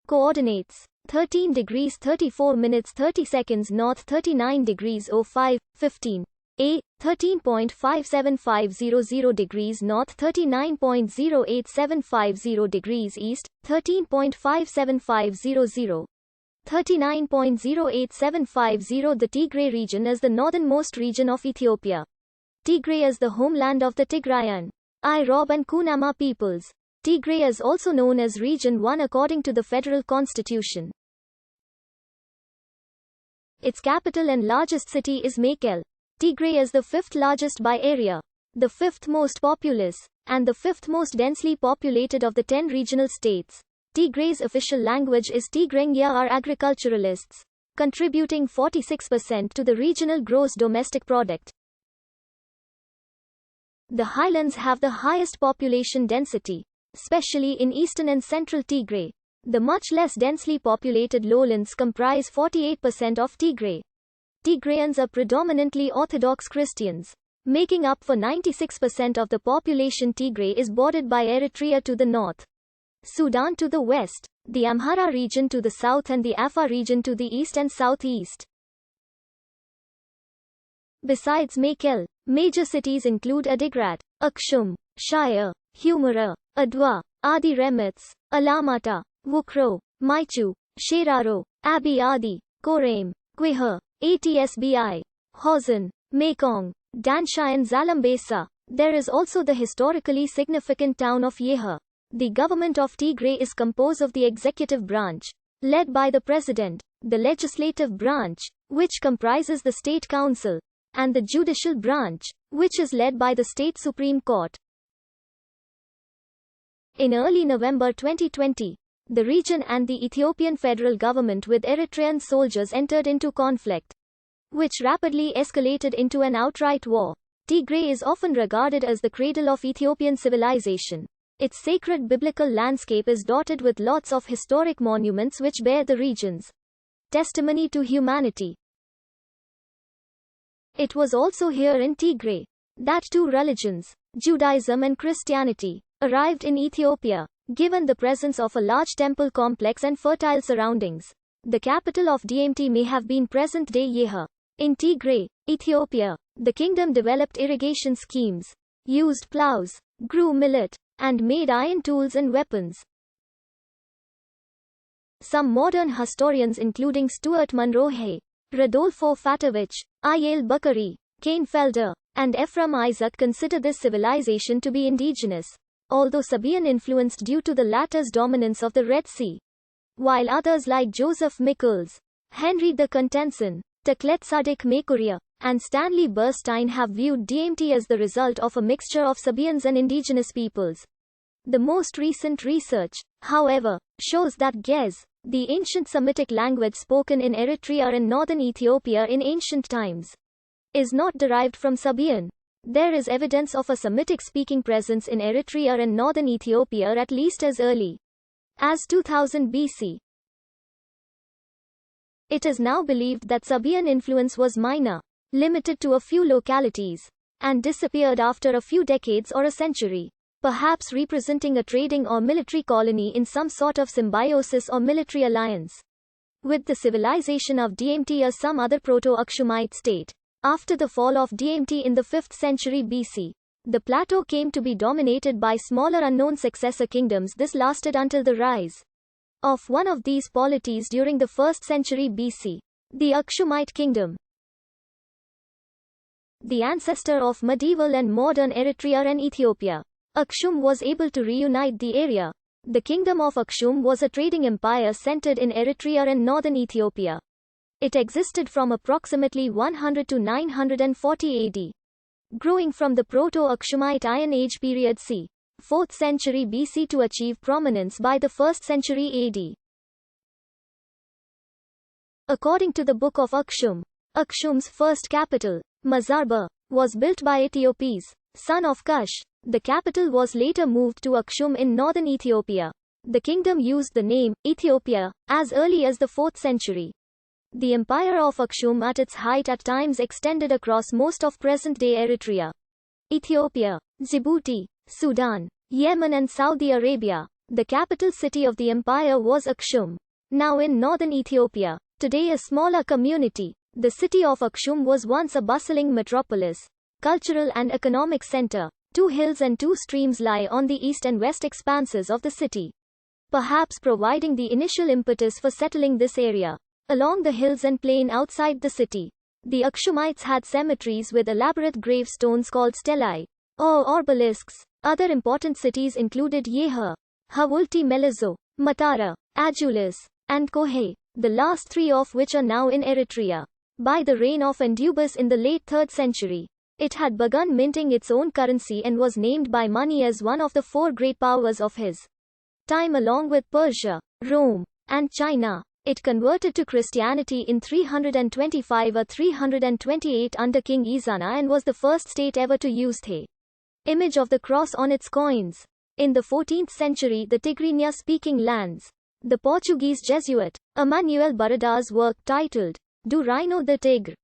Coordinates: 13 degrees 34 minutes 30 seconds north, 39 degrees 05, 15. A. 13.57500 degrees north, 39.08750 degrees east, 13.57500. 39.08750. The Tigray region is the northernmost region of Ethiopia. Tigray is the homeland of the Tigrayan, Irob and Kunama peoples. Tigray is also known as Region 1 according to the federal constitution. Its capital and largest city is Mekelle. Tigray is the fifth largest by area, the fifth most populous, and the fifth most densely populated of the 10 regional states. Tigray's official language is Tigrenya are agriculturalists, contributing 46% to the regional gross domestic product. The highlands have the highest population density, especially in eastern and central Tigray. The much less densely populated lowlands comprise 48% of Tigray. Tigrayans are predominantly Orthodox Christians, making up for 96% of the population. Tigray is bordered by Eritrea to the north, Sudan to the west, the Amhara region to the south and the Afar region to the east and southeast. Besides Mekelle, major cities include Adigrat, Akshum, Shire, Humera, Adwa, Adi Remets, Alamata, Wukro, Maichu, Sheraro, Abi Adi, Korem, Quihar, Atsbi, Hozan, Mekong, Dansha and Zalambesa. There is also the historically significant town of Yeha. The government of Tigray is composed of the executive branch, led by the president, the legislative branch, which comprises the state council, and the judicial branch, which is led by the state supreme court. In early November 2020, the region and the Ethiopian federal government with Eritrean soldiers entered into conflict, which rapidly escalated into an outright war. Tigray is often regarded as the cradle of Ethiopian civilization. Its sacred biblical landscape is dotted with lots of historic monuments which bear the region's testimony to humanity. It was also here in Tigray that two religions, Judaism and Christianity, arrived in Ethiopia. Given the presence of a large temple complex and fertile surroundings, the capital of DMT may have been present-day Yeha. In Tigray, Ethiopia, the kingdom developed irrigation schemes, used plows, grew millet, and made iron tools and weapons. Some modern historians including Stuart Munroe, Rodolfo Fatovich, Ayel Bakari, Cain Felder, and Ephraim Isaac consider this civilization to be indigenous, although Sabaean influenced due to the latter's dominance of the Red Sea. While others like Joseph Michaels, Henry the Contenson, Tekletsadik Mekuria, and Stanley Burstein have viewed DMT as the result of a mixture of Sabaeans and indigenous peoples. The most recent research, however, shows that Ge'ez, the ancient Semitic language spoken in Eritrea and northern Ethiopia in ancient times, is not derived from Sabaean. There is evidence of a Semitic-speaking presence in Eritrea and northern Ethiopia at least as early as 2000 BC. It is now believed that Sabaean influence was minor, limited to a few localities, and disappeared after a few decades or a century, perhaps representing a trading or military colony in some sort of symbiosis or military alliance with the civilization of DMT or some other Proto-Akshumite state. After the fall of DMT in the 5th century BC, the plateau came to be dominated by smaller unknown successor kingdoms. This lasted until the rise of one of these polities during the 1st century BC, the Akshumite kingdom. The ancestor of medieval and modern Eritrea and Ethiopia, Akshum was able to reunite the area. The kingdom of Akshum was a trading empire centered in Eritrea and northern Ethiopia. It existed from approximately 100 to 940 AD, growing from the Proto-Akshumite Iron Age period c. 4th century BC to achieve prominence by the 1st century AD. According to the Book of Akshum, Akshum's first capital, Mazarba, was built by Eteopes, son of Cush. The capital was later moved to Akshum in northern Ethiopia. The kingdom used the name Ethiopia as early as the 4th century. The empire of Akshum at its height at times extended across most of present-day Eritrea, Ethiopia, Djibouti, Sudan, Yemen and Saudi Arabia. The capital city of the empire was Aksum, now in northern Ethiopia, today a smaller community. The city of Aksum was once a bustling metropolis, cultural and economic center. 2 hills and 2 streams lie on the east and west expanses of the city, perhaps providing the initial impetus for settling this area. Along the hills and plain outside the city, the Akshumites had cemeteries with elaborate gravestones called stelae, or obelisks. Other important cities included Yeha, Havulti Melizzo, Matara, Adulis, and Kohe, the last 3 of which are now in Eritrea. By the reign of Endubis in the late 3rd century, it had begun minting its own currency and was named by Mani as one of the 4 great powers of his time along with Persia, Rome, and China. It converted to Christianity in 325 or 328 under King Ezana and was the first state ever to use the image of the cross on its coins. In the 14th century, the Tigrinya-speaking lands, the Portuguese Jesuit Emmanuel Barada's work titled Do Reino de Tigre